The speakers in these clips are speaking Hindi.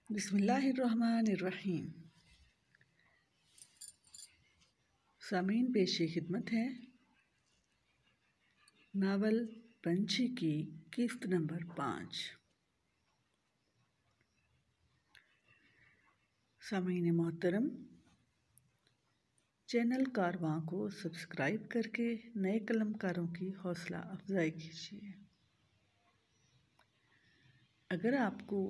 बिस्मिल्लाहिर्रहमानिर्रहीम। सामीन पेश खिदमत है नावल पंछी की किस्त नंबर 5। सामीन मोहतरम, चैनल कारवां को सब्सक्राइब करके नए कलमकारों की हौसला अफजाई कीजिए। अगर आपको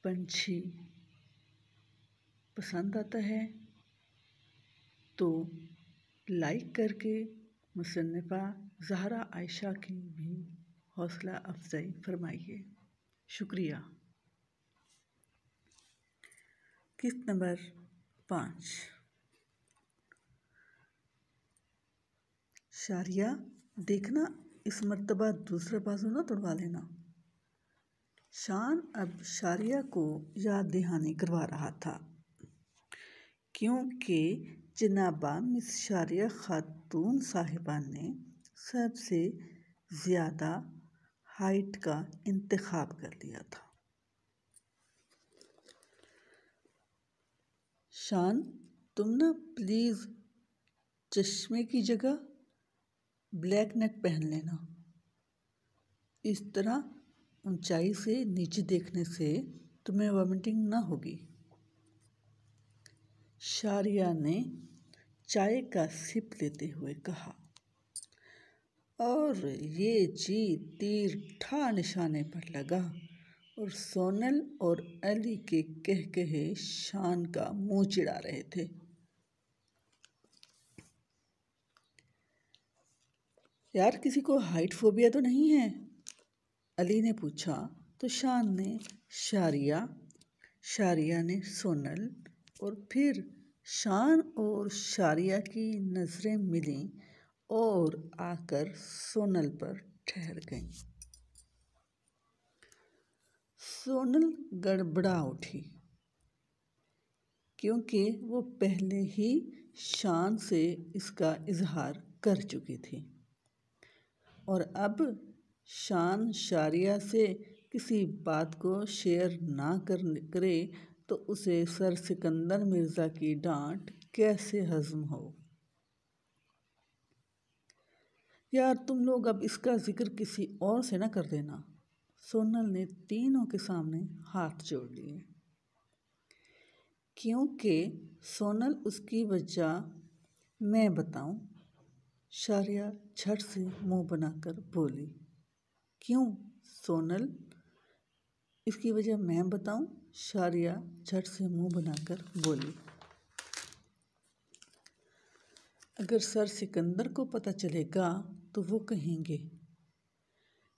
पंछी पसंद आता है तो लाइक करके मुसन्निफ़ा ज़हरा आयशा की भी हौसला अफजाई फरमाइए। शुक्रिया। किस्त नंबर 5। शारिया, देखना इस मर्तबा दूसरा बाजू ना तोड़वा लेना। शान अब शारिया को याद दहानी करवा रहा था क्योंकि जनाबा मिस शारिया खातून साहिबा ने सबसे ज़्यादा हाइट का इंतखाब कर लिया था। शान, तुम ना प्लीज़ चश्मे की जगह ब्लैक नेट पहन लेना। इस तरह ऊंचाई से नीचे देखने से तुम्हें वॉमिटिंग ना होगी। शारिया ने चाय का सिप लेते हुए कहा और ये जी तीर ठा निशाने पर लगा और सोनल और अली के कहे शान का मुंह चिढ़ा रहे थे। यार, किसी को हाइट फोबिया तो नहीं है? अली ने पूछा तो शान ने शारिया ने सोनल और फिर शान और शारिया की नज़रें मिलीं और आकर सोनल पर ठहर गईं। सोनल गड़बड़ा उठी क्योंकि वो पहले ही शान से इसका इजहार कर चुकी थी और अब शान शारिया से किसी बात को शेयर ना करे तो उसे सर सिकंदर मिर्ज़ा की डांट कैसे हज़म हो। यार, तुम लोग अब इसका जिक्र किसी और से ना कर देना। सोनल ने तीनों के सामने हाथ जोड़ लिए क्योंकि सोनल उसकी वजह मैं बताऊं। शारिया झट से मुंह बनाकर बोली। क्यों सोनल, इसकी वजह मैं बताऊं? शारिया झट से मुंह बनाकर बोली। अगर सर सिकंदर को पता चलेगा तो वो कहेंगे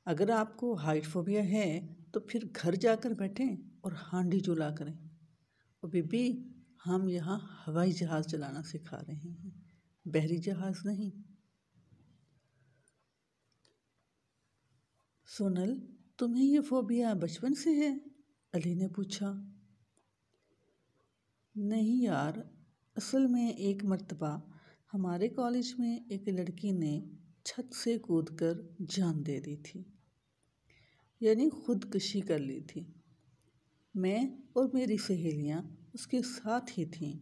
अगर आपको हाइट फोबिया है तो फिर घर जाकर बैठें और हांडी चूल्हा करें। और बीबी, हम यहाँ हवाई जहाज़ चलाना सिखा रहे हैं, बहरी जहाज़ नहीं। सोनल, तुम्हें ये फोबिया बचपन से है? अली ने पूछा। नहीं यार, असल में एक मर्तबा हमारे कॉलेज में एक लड़की ने छत से कूदकर जान दे दी थी, यानी खुदकुशी कर ली थी। मैं और मेरी सहेलियां उसके साथ ही थीं।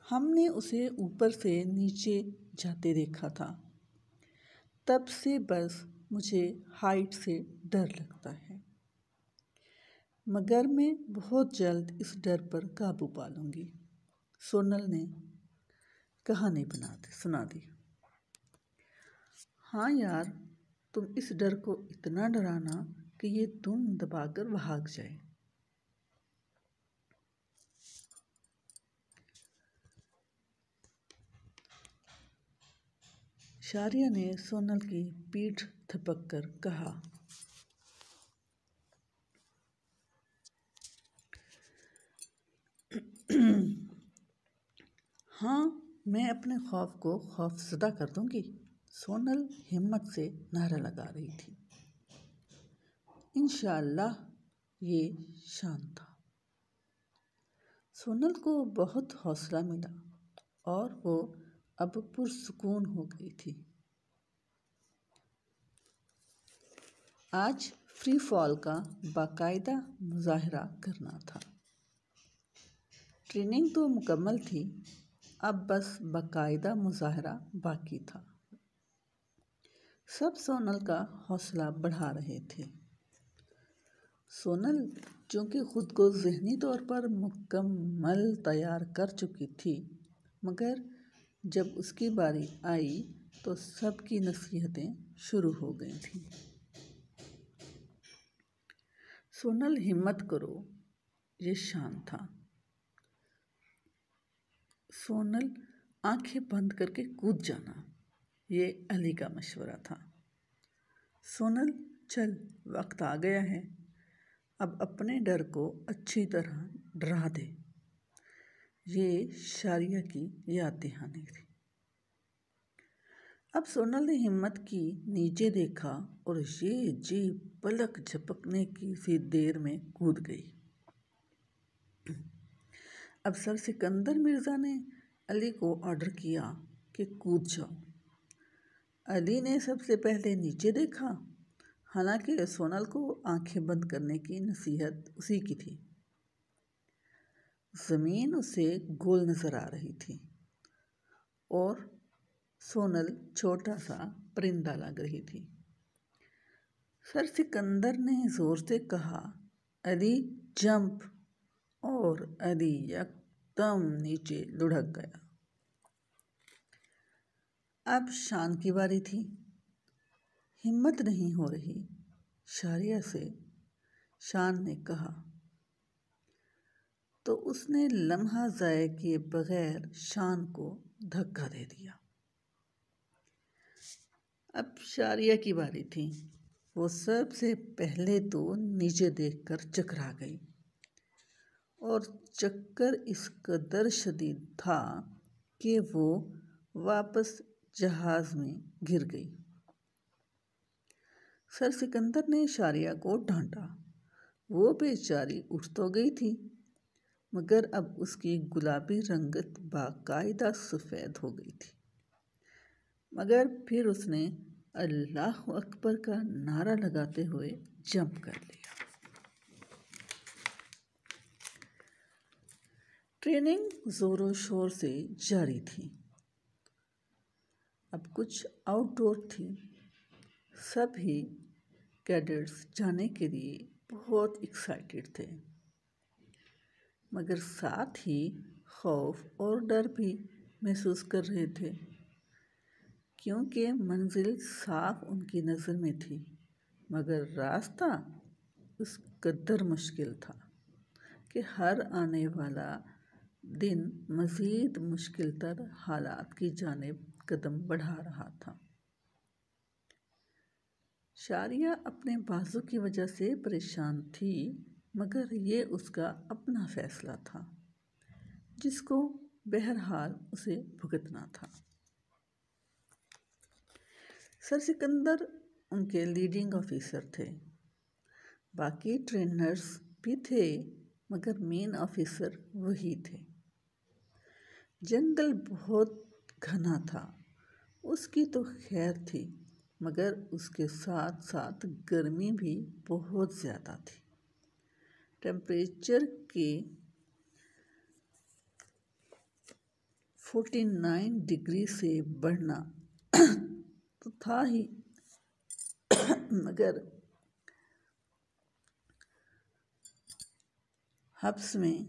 हमने उसे ऊपर से नीचे जाते देखा था। तब से बस मुझे हाइट से डर लगता है, मगर मैं बहुत जल्द इस डर पर काबू पा लूँगी। सोनल ने कहानी सुना दी। हाँ यार, तुम इस डर को इतना डराना कि ये तुम दबाकर भाग जाए। शारिया ने सोनल की पीठ थपक कर कहा। हाँ, मैं अपने खौफ को खौफज़दा कर दूंगी। सोनल हिम्मत से नारा लगा रही थी। इंशाअल्लाह। ये शान था। सोनल को बहुत हौसला मिला और वो अब पुरसुकून हो गई थी। आज फ्री फॉल का बाकायदा मुजाहरा करना था। ट्रेनिंग तो मुकम्मल थी, अब बस बाकायदा मुजाहरा बाकी था। सब सोनल का हौसला बढ़ा रहे थे। सोनल चूँकि खुद को ज़हनी तौर पर मुकम्मल तैयार कर चुकी थी, मगर जब उसकी बारी आई तो सबकी नसीहतें शुरू हो गई थीं। सोनल, हिम्मत करो, ये शान था। सोनल, आंखें बंद करके कूद जाना, ये अली का मशवरा था। सोनल, चल, वक्त आ गया है, अब अपने डर को अच्छी तरह डरा दे, ये शारिया की याद दहानी थी। अब सोनल ने हिम्मत की, नीचे देखा और ये जी पलक झपकने की सी देर में कूद गई। अब सर सिकंदर मिर्ज़ा ने अली को ऑर्डर किया कि कूद जाओ। अली ने सबसे पहले नीचे देखा, हालांकि सोनल को आंखें बंद करने की नसीहत उसी की थी। ज़मीन उसे गोल नज़र आ रही थी और सोनल छोटा सा परिंदा लग रही थी। सर सिकंदर ने ज़ोर से कहा, अली जंप, और अली एकदम नीचे लुढ़क गया। अब शान की बारी थी। हिम्मत नहीं हो रही, शारिया से शान ने कहा, तो उसने लम्हा ज़ाय किए बगैर शान को धक्का दे दिया। अब शारिया की बारी थी। वो सबसे पहले तो नीचे देखकर चकरा गई और चक्कर इस कदर शदीद था कि वो वापस जहाज़ में गिर गई। सर सिकंदर ने शारिया को डांटा। वो बेचारी उठ तो गई थी, मगर अब उसकी गुलाबी रंगत बाकायदा सफ़ेद हो गई थी। मगर फिर उसने अल्लाह अकबर का नारा लगाते हुए जंप कर लिया। ट्रेनिंग ज़ोरों शोर से जारी थी। अब कुछ आउटडोर थी। सभी कैडेट्स जाने के लिए बहुत एक्साइटेड थे, मगर साथ ही खौफ और डर भी महसूस कर रहे थे, क्योंकि मंजिल साफ उनकी नज़र में थी, मगर रास्ता उस कदर मुश्किल था कि हर आने वाला दिन मज़ीद मुश्किल तर हालात की जानिब कदम बढ़ा रहा था। शारिया अपने बाजू की वजह से परेशान थी, मगर ये उसका अपना फ़ैसला था, जिसको बहरहाल उसे भुगतना था। सर सिकंदर उनके लीडिंग ऑफिसर थे। बाकी ट्रेनर्स भी थे, मगर मेन ऑफिसर वही थे। जंगल बहुत घना था, उसकी तो खैर थी, मगर उसके साथ साथ गर्मी भी बहुत ज़्यादा थी। टेम्परेचर के 49 डिग्री से बढ़ना तो था ही, मगर हब्स में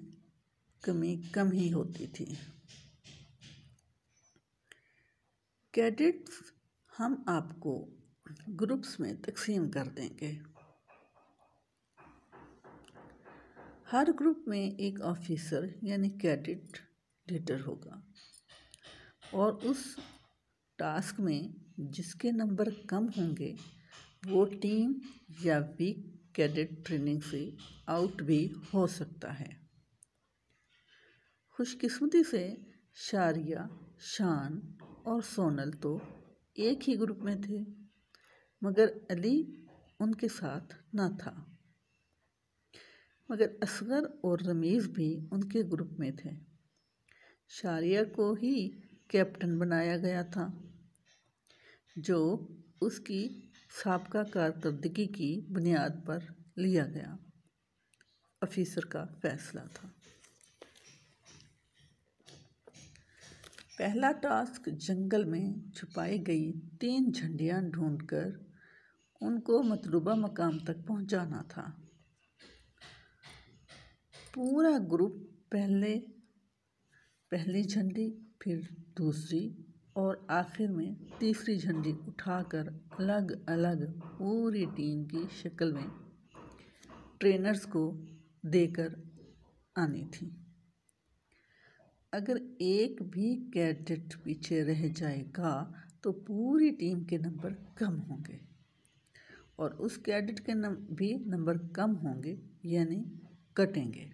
कमी कम ही होती थी। कैडेट्स, हम आपको ग्रुप्स में तकसीम कर देंगे। हर ग्रुप में एक ऑफिसर यानी कैडेट लीडर होगा और उस टास्क में जिसके नंबर कम होंगे वो टीम या वीक कैडेट ट्रेनिंग से आउट भी हो सकता है। खुशकिस्मती से शारिया, शान और सोनल तो एक ही ग्रुप में थे, मगर अली उनके साथ न था। मगर असगर और रमीज़ भी उनके ग्रुप में थे। शारिया को ही कैप्टन बनाया गया था, जो उसकी साबका कारकर्दगी की बुनियाद पर लिया गया। ऑफिसर का फैसला था। पहला टास्क जंगल में छुपाई गई 3 झंडियाँ ढूंढकर उनको मतलूबा मकाम तक पहुंचाना था। पूरा ग्रुप पहली झंडी, फिर दूसरी और आखिर में तीसरी झंडी उठाकर अलग अलग पूरी टीम की शक्ल में ट्रेनर्स को देकर आनी थी। अगर एक भी कैडेट पीछे रह जाएगा तो पूरी टीम के नंबर कम होंगे और उस कैडेट के भी नंबर कम होंगे, यानी कटेंगे।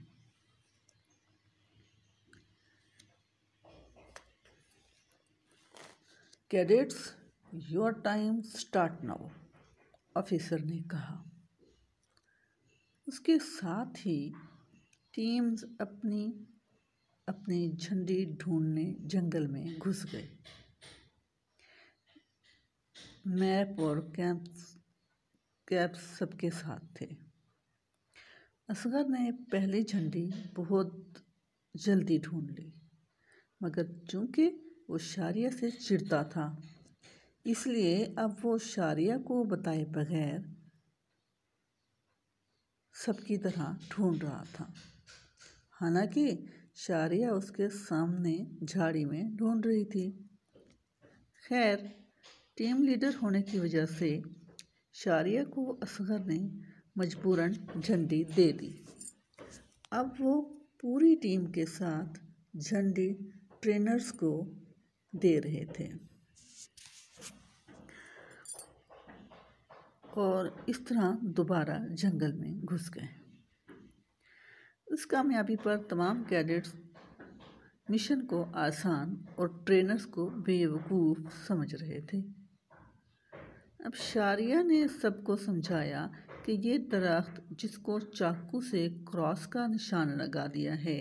Cadets, your time start now, officer ने कहा। उसके साथ ही टीम्स अपनी अपनी झंडी ढूंढने जंगल में घुस गए। मैप और कैप्स सबके साथ थे। असगर ने पहली झंडी बहुत जल्दी ढूंढ ली, मगर चूंकि वो शारिया से चिढ़ता था, इसलिए अब वो शारिया को बताए बगैर सबकी तरह ढूंढ रहा था। हालांकि शारिया उसके सामने झाड़ी में ढूंढ रही थी। खैर, टीम लीडर होने की वजह से शारिया को असगर ने मजबूरन झंडी दे दी। अब वो पूरी टीम के साथ झंडी ट्रेनर्स को दे रहे थे और इस तरह दोबारा जंगल में घुस गए। इस कामयाबी पर तमाम कैडेट्स मिशन को आसान और ट्रेनर्स को बेवकूफ़ समझ रहे थे। अब शारिया ने सबको समझाया कि ये दरख्त जिसको चाकू से क्रॉस का निशान लगा दिया है,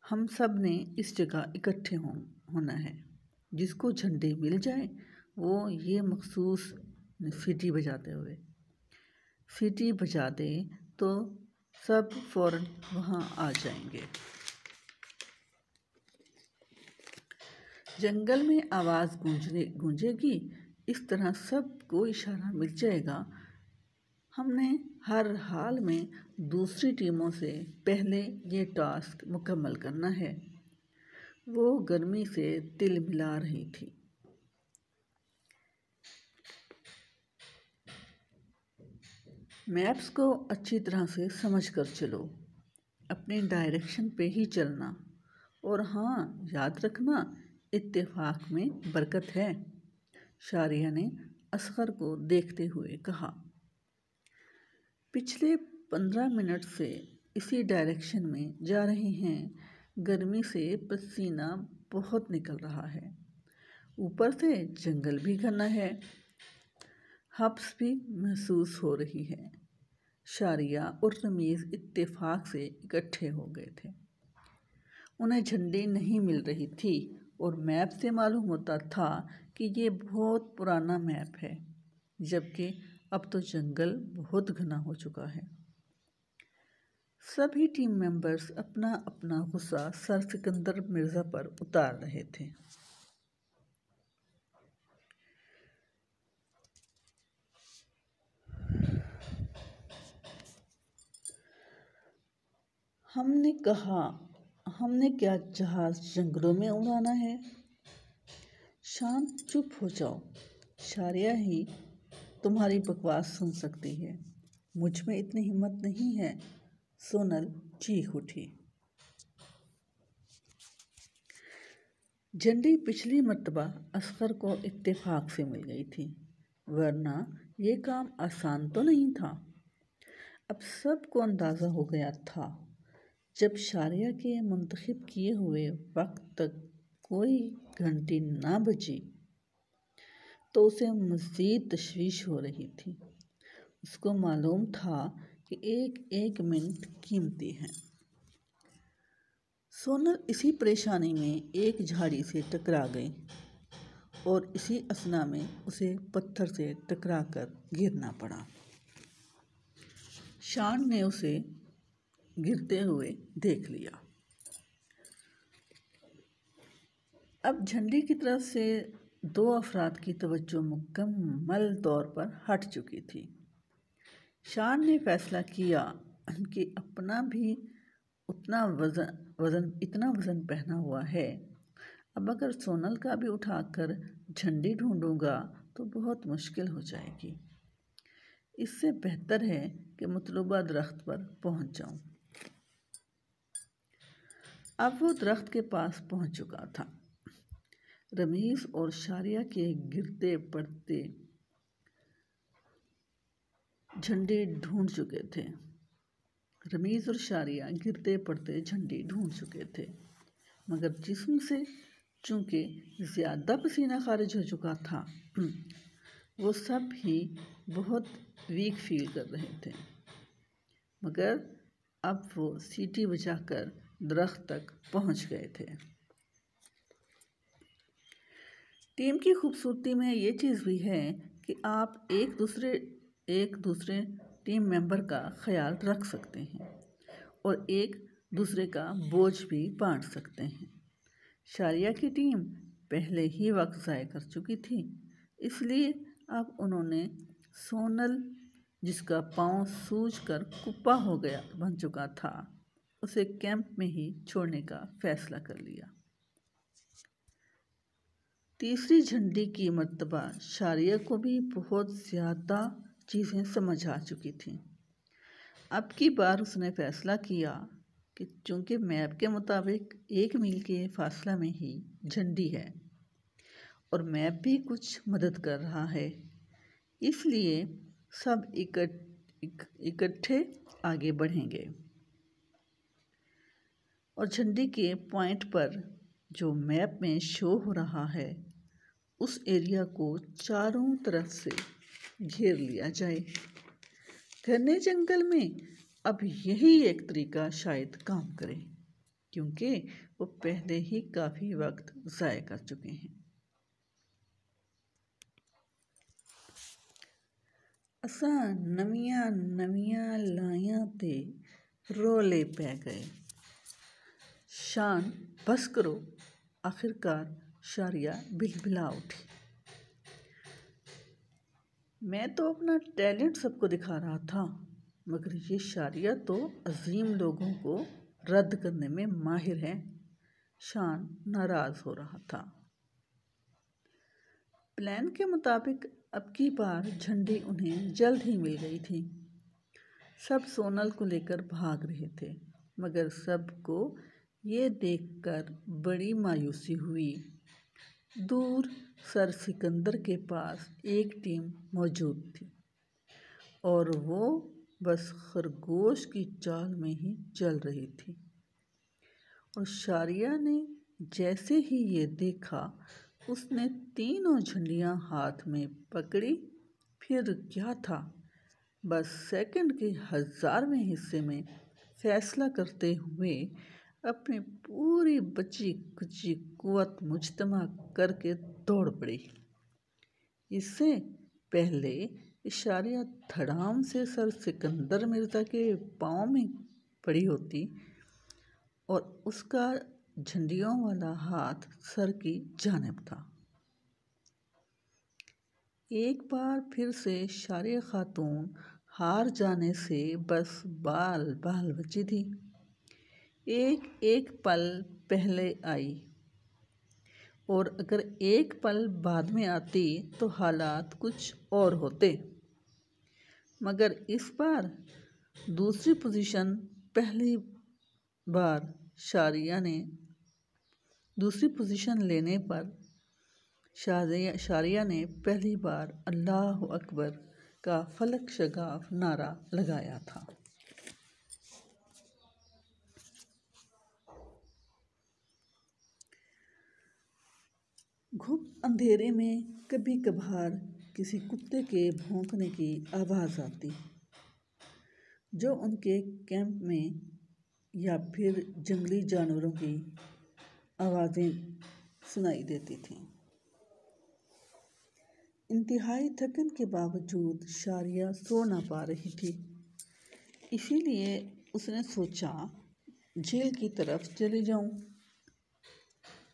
हम सब ने इस जगह इकट्ठे होना है। जिसको झंडे मिल जाए वो ये मखसूस सीटी बजा दे तो सब फ़ौरन वहाँ आ जाएंगे। जंगल में आवाज़ गूंजेगी, इस तरह सबको इशारा मिल जाएगा। हमने हर हाल में दूसरी टीमों से पहले ये टास्क मुकम्मल करना है। वो गर्मी से तिलमिला रही थी। मैप्स को अच्छी तरह से समझ कर चलो, अपने डायरेक्शन पे ही चलना, और हाँ, याद रखना इत्तेफाक में बरकत है, शारिया ने असगर को देखते हुए कहा। पिछले 15 मिनट से इसी डायरेक्शन में जा रहे हैं। गर्मी से पसीना बहुत निकल रहा है, ऊपर से जंगल भी घना है, हब्स भी महसूस हो रही है। शारिया और रमीज़ इत्तेफाक से इकट्ठे हो गए थे। उन्हें झंडी नहीं मिल रही थी और मैप से मालूम होता था कि ये बहुत पुराना मैप है, जबकि अब तो जंगल बहुत घना हो चुका है। सभी टीम मेंबर्स अपना अपना गुस्सा सर सिकंदर मिर्ज़ा पर उतार रहे थे। हमने क्या जहाज जंगलों में उड़ाना है? शांत चुप हो जाओ, शारिया ही तुम्हारी बकवास सुन सकती है, मुझ में इतनी हिम्मत नहीं है, सोनल चीख उठी। झंडी पिछली मर्तबा असगर को इत्तेफाक से मिल गई थी, वरना ये काम आसान तो नहीं था। अब सबको अंदाज़ा हो गया था, जब शारिया के मुंतखब किए हुए वक्त तक कोई घंटी ना बजी तो उसे मज़ीद तशवीश हो रही थी। उसको मालूम था कि एक एक मिनट कीमती है। सोनल इसी परेशानी में एक झाड़ी से टकरा गई और इसी असना में उसे पत्थर से टकराकर गिरना पड़ा। शान ने उसे गिरते हुए देख लिया। अब झंडी की तरफ से 2 अफराद की तवज्जो मुकम्मल तौर पर हट चुकी थी। शान ने फैसला किया कि अपना भी इतना वज़न पहना हुआ है, अब अगर सोनल का भी उठाकर झंडी ढूंढूंगा तो बहुत मुश्किल हो जाएगी। इससे बेहतर है कि मतलूबा दरख्त पर पहुंच जाऊं। अब वो दरख्त के पास पहुंच चुका था। रमीज़ और शारिया के गिरते पड़ते झंडी ढूंढ चुके थे। रमीज़ और शारिया गिरते पड़ते झंडी ढूंढ चुके थे, मगर जिस्म से चूँकि ज़्यादा पसीना खारिज हो चुका था, वो सब ही बहुत वीक फील कर रहे थे। मगर अब वो सीटी बजाकर दरख्त तक पहुंच गए थे। टीम की खूबसूरती में ये चीज़ भी है कि आप एक दूसरे टीम मेंबर का ख्याल रख सकते हैं और एक दूसरे का बोझ भी बांट सकते हैं। शारिया की टीम पहले ही वक्त ज़ाय कर चुकी थी, इसलिए अब उन्होंने सोनल, जिसका पाँव सूजकर कुप्पा बन चुका था, उसे कैंप में ही छोड़ने का फैसला कर लिया। तीसरी झंडी की मर्तबा शारिया को भी बहुत ज़्यादा चीज़ें समझ आ चुकी थीं। अब की बार उसने फैसला किया कि चूँकि मैप के मुताबिक 1 मील के फासला में ही झंडी है और मैप भी कुछ मदद कर रहा है, इसलिए सब इकट्ठे आगे बढ़ेंगे और झंडी के पॉइंट पर जो मैप में शो हो रहा है उस एरिया को चारों तरफ से घेर लिया जाए। घने जंगल में अब यही एक तरीका शायद काम करे, क्योंकि वो पहले ही काफ़ी वक्त ज़ाय कर चुके हैं। असां नवियां लाइयां ते रोले पै गए। शान, बस करो। आखिरकार शारिया बिलबिला उठी। मैं तो अपना टैलेंट सबको दिखा रहा था, मगर ये शारिया तो अजीम लोगों को रद्द करने में माहिर है। शान नाराज़ हो रहा था। प्लान के मुताबिक अब की बार झंडी उन्हें जल्द ही मिल गई थी। सब सोनल को लेकर भाग रहे थे, मगर सबको ये देखकर बड़ी मायूसी हुई। दूर सर सिकंदर के पास एक टीम मौजूद थी और वो बस खरगोश की चाल में ही चल रही थी। और शारिया ने जैसे ही ये देखा, उसने तीनों झंडियां हाथ में पकड़ी। फिर क्या था, बस सेकंड के 1000वें हिस्से में फैसला करते हुए अपनी पूरी बची कुची कुव्वत मुजतमा करके दौड़ पड़ी। इससे पहले शारिया धड़ाम से सर सिकंदर मिर्ज़ा के पाँव में पड़ी होती और उसका झंडियों वाला हाथ सर की जानिब था। एक बार फिर से शारिया खातून हार जाने से बस बाल बाल बची थी। एक पल पहले आई और अगर एक पल बाद में आती तो हालात कुछ और होते, मगर इस बार दूसरी पोजीशन लेने पर शारिया ने पहली बार अल्लाह अकबर का फलक शगाफ नारा लगाया था। घुप अंधेरे में कभी कभार किसी कुत्ते के भौंकने की आवाज़ आती, जो उनके कैंप में, या फिर जंगली जानवरों की आवाज़ें सुनाई देती थीं। इंतहाई थकन के बावजूद शारिया सो ना पा रही थी। इसीलिए उसने सोचा झील की तरफ चली जाऊं।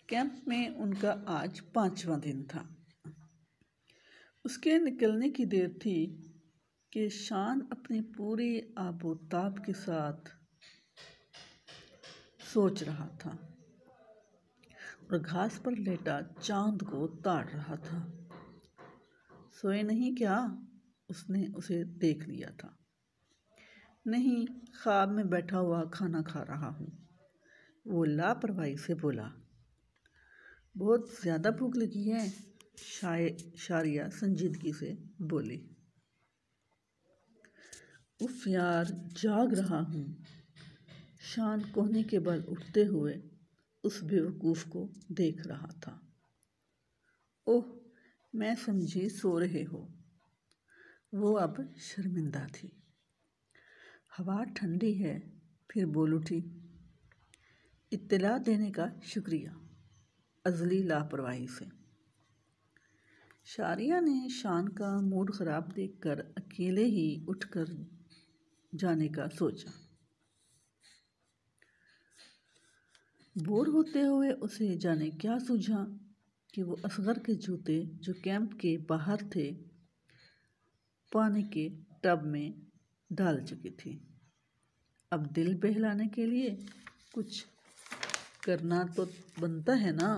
कैंप में उनका आज 5वां दिन था। उसके निकलने की देर थी कि शान अपनी पूरी आबोताब के साथ सोच रहा था और घास पर लेटा चांद को ताड़ रहा था। सोए नहीं क्या? उसने उसे देख लिया था। नहीं, ख्वाब में बैठा हुआ खाना खा रहा हूँ, वो लापरवाही से बोला। बहुत ज़्यादा भूख लगी है, शारिया संजीदगी से बोली। उफ यार, जाग रहा हूँ। शान कोहनी के बल उठते हुए उस बेवकूफ़ को देख रहा था। ओह, मैं समझी सो रहे हो। वो अब शर्मिंदा थी। हवा ठंडी है, फिर बोल उठी। इत्तला देने का शुक्रिया, अजली लापरवाही से। शारिया ने शान का मूड ख़राब देखकर अकेले ही उठकर जाने का सोचा। बोर होते हुए उसे जाने क्या सूझा कि वो असगर के जूते जो कैंप के बाहर थे पानी के टब में डाल चुकी थी। अब दिल बहलाने के लिए कुछ करना तो बनता है ना।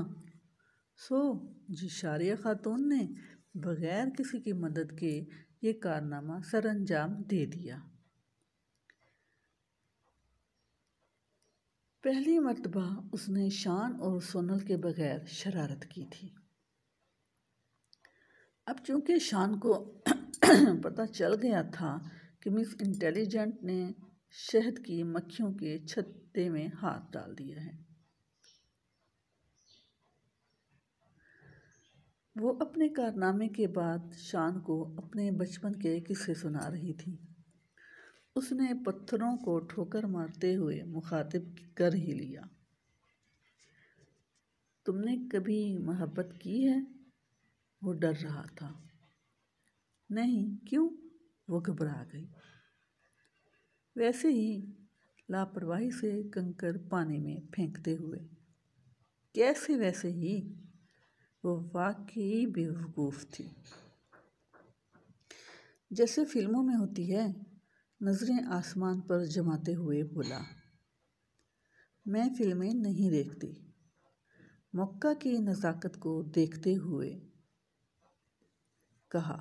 जी शारिया खातून ने बगैर किसी की मदद के ये कारनामा सरअंजाम दे दिया। पहली मर्तबा उसने शान और सोनल के बगैर शरारत की थी। अब चूंकि शान को पता चल गया था कि मिस इंटेलिजेंट ने शहद की मक्खियों के छत्ते में हाथ डाल दिया है, वो अपने कारनामे के बाद शान को अपने बचपन के किस्से सुना रही थी। उसने पत्थरों को ठोकर मारते हुए मुखातिब कर ही लिया। तुमने कभी मोहब्बत की है? वो डर रहा था। नहीं, क्यों? वो घबरा गई। वैसे ही, लापरवाही से कंकर पानी में फेंकते हुए। कैसे वैसे ही? वो वाकई बेवकूफ़ थी। जैसे फिल्मों में होती है। नज़रें आसमान पर जमाते हुए बोला। मैं फिल्में नहीं देखती। मौका की नज़ाकत को देखते हुए कहा।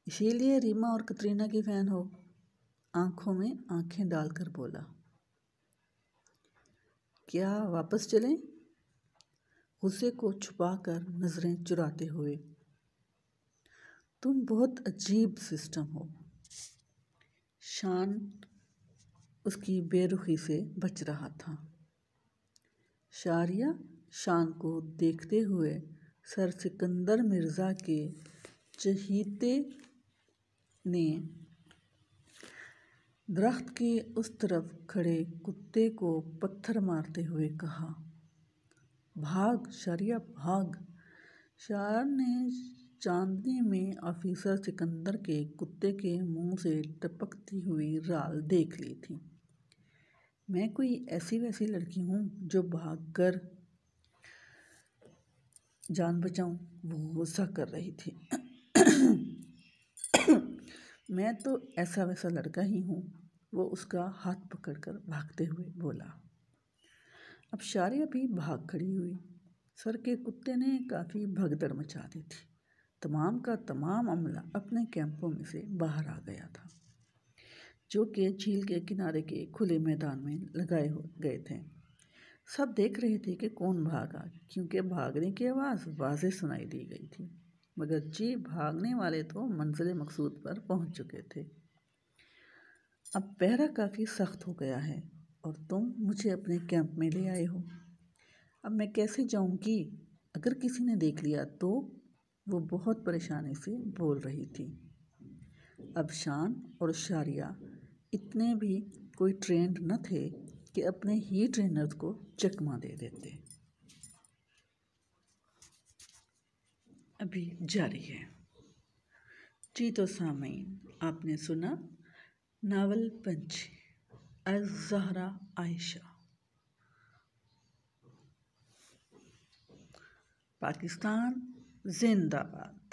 इसीलिए रीमा और कतरीना की फ़ैन हो? आंखों में आंखें डालकर बोला। क्या वापस चलें? गुस्से को छुपाकर नज़रें चुराते हुए। तुम बहुत अजीब सिस्टम हो। शान उसकी बेरुखी से बच रहा था। शारिया शान को देखते हुए सर सिकंदर मिर्ज़ा के चहीते ने दरख्त के उस तरफ खड़े कुत्ते को पत्थर मारते हुए कहा। भाग शारिया, भाग। शान ने चांदनी में ऑफिसर सिकंदर के कुत्ते के मुंह से टपकती हुई राल देख ली थी। मैं कोई ऐसी वैसी लड़की हूँ जो भागकर जान बचाऊं? वो गुस्सा कर रही थी। मैं तो ऐसा वैसा लड़का ही हूँ, वो उसका हाथ पकड़कर भागते हुए बोला। अब शारिया भी भाग खड़ी हुई। सर के कुत्ते ने काफ़ी भगदड़ मचा दी थी। तमाम का तमाम अमला अपने कैंपों में से बाहर आ गया था, जो कि झील के किनारे के खुले मैदान में लगाए गए थे। सब देख रहे थे कि कौन भागा, क्योंकि भागने की आवाज़ वाज़े सुनाई दी गई थी। मगर जी भागने वाले तो मंजिल मकसूद पर पहुंच चुके थे। अब पहरा काफ़ी सख्त हो गया है और तुम मुझे अपने कैंप में ले आए हो। अब मैं कैसे जाऊंगी? अगर किसी ने देख लिया तो? वो बहुत परेशानी से बोल रही थी। अब शान और शारिया इतने भी कोई ट्रेंड न थे कि अपने ही ट्रेनर्स को चकमा दे देते। अभी जारी है। जी तो सामीन, आपने सुना नावल पंछी अज़-ज़हरा आयशा। पाकिस्तान जिंदाबाद।